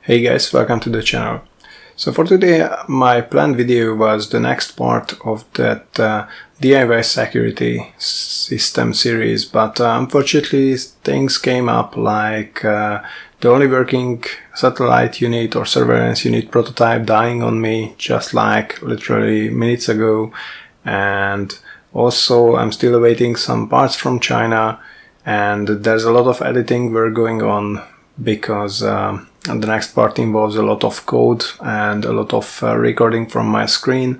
Hey guys, welcome to the channel. So for today my planned video was the next part of that DIY security system series, but unfortunately things came up like the only working satellite unit or surveillance unit prototype dying on me just like literally minutes ago, and also I'm still awaiting some parts from China, and there's a lot of editing work going on because and the next part involves a lot of code and a lot of recording from my screen.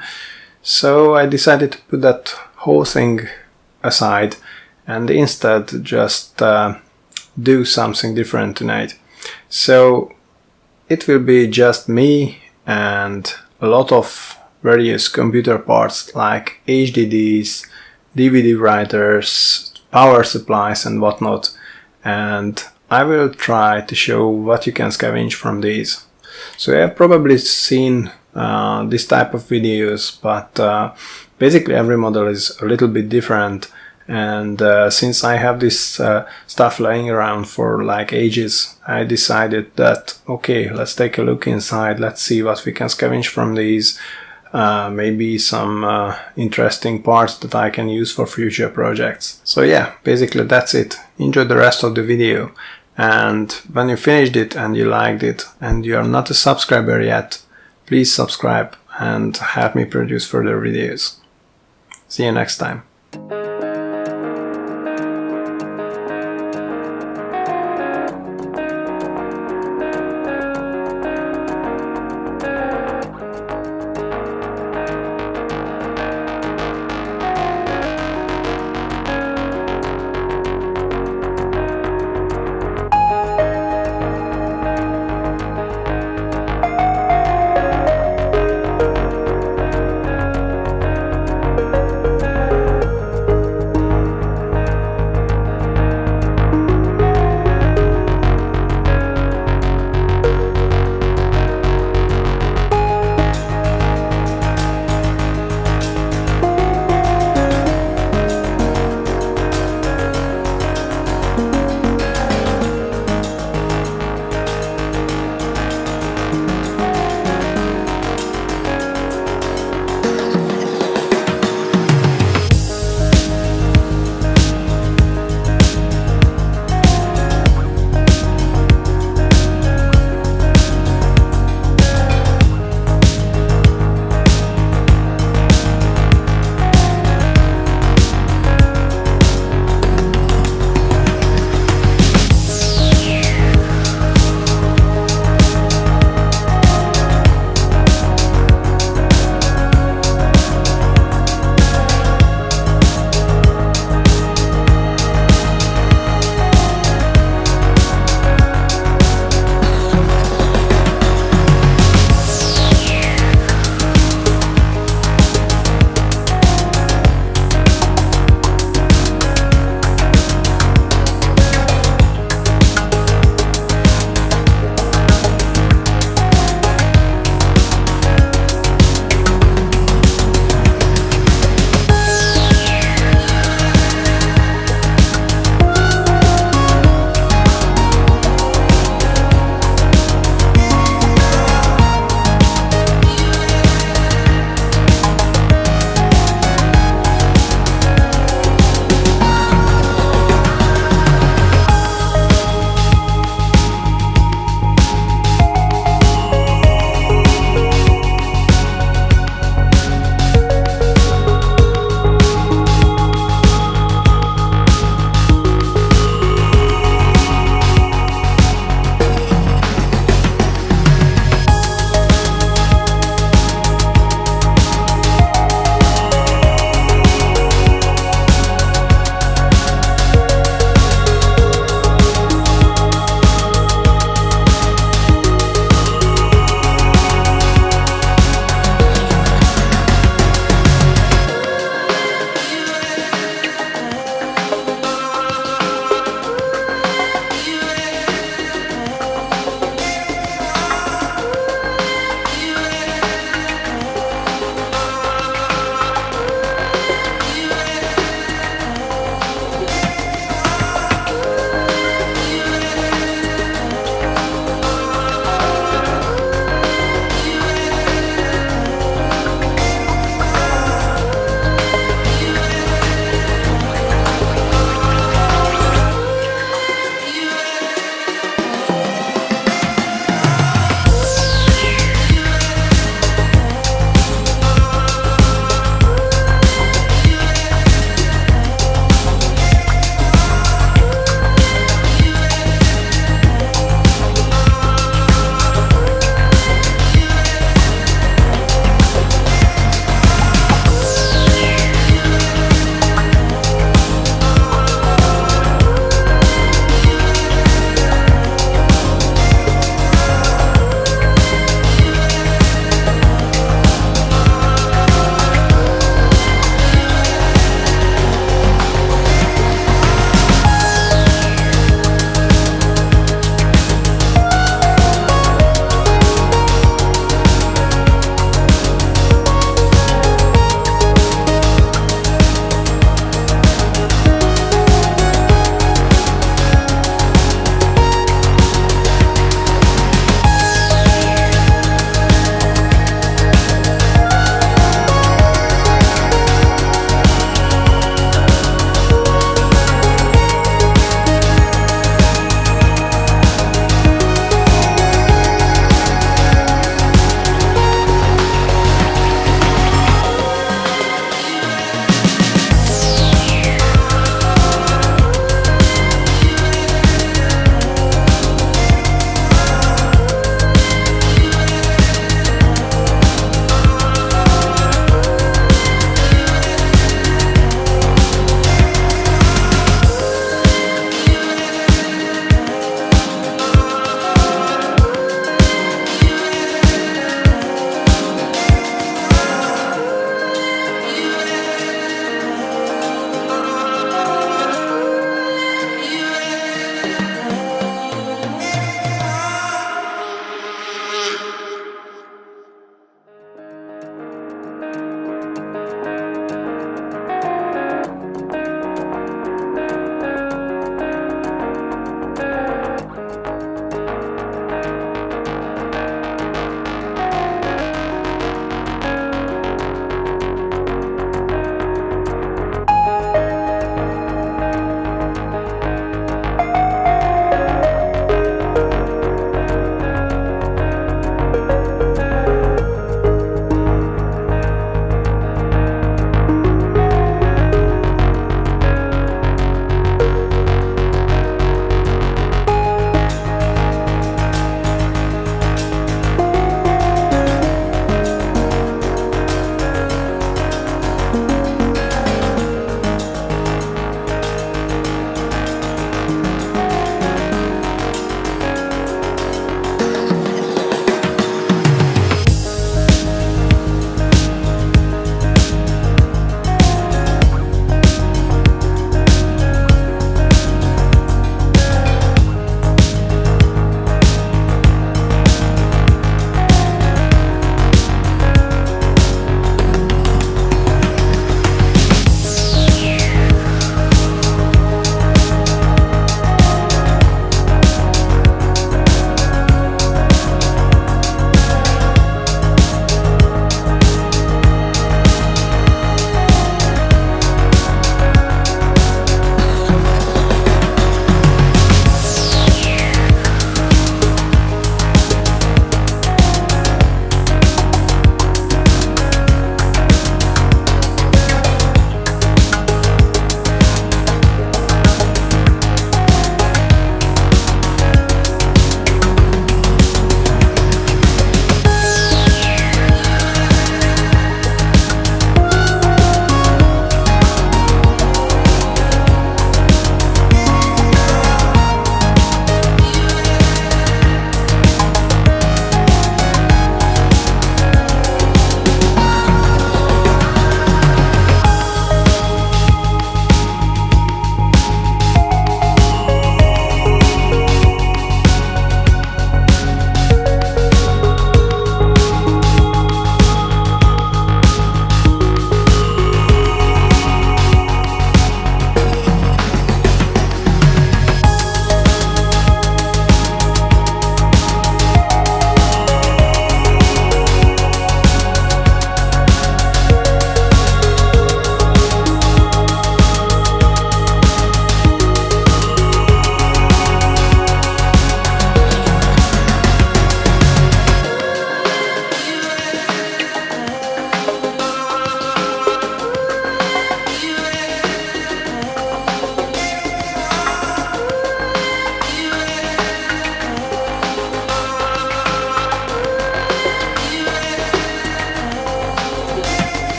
So I decided to put that whole thing aside and instead just do something different tonight. So it will be just me and a lot of various computer parts like HDDs, DVD writers, power supplies and whatnot, and I will try to show what you can scavenge from these. So you have probably seen this type of videos, but basically every model is a little bit different, and since I have this stuff lying around for like ages, I decided that okay, let's take a look inside, let's see what we can scavenge from these. Maybe some interesting parts that I can use for future projects. So yeah, basically that's it. Enjoy the rest of the video, and when you finished it and you liked it and you are not a subscriber yet, please subscribe and help me produce further videos. See you next time.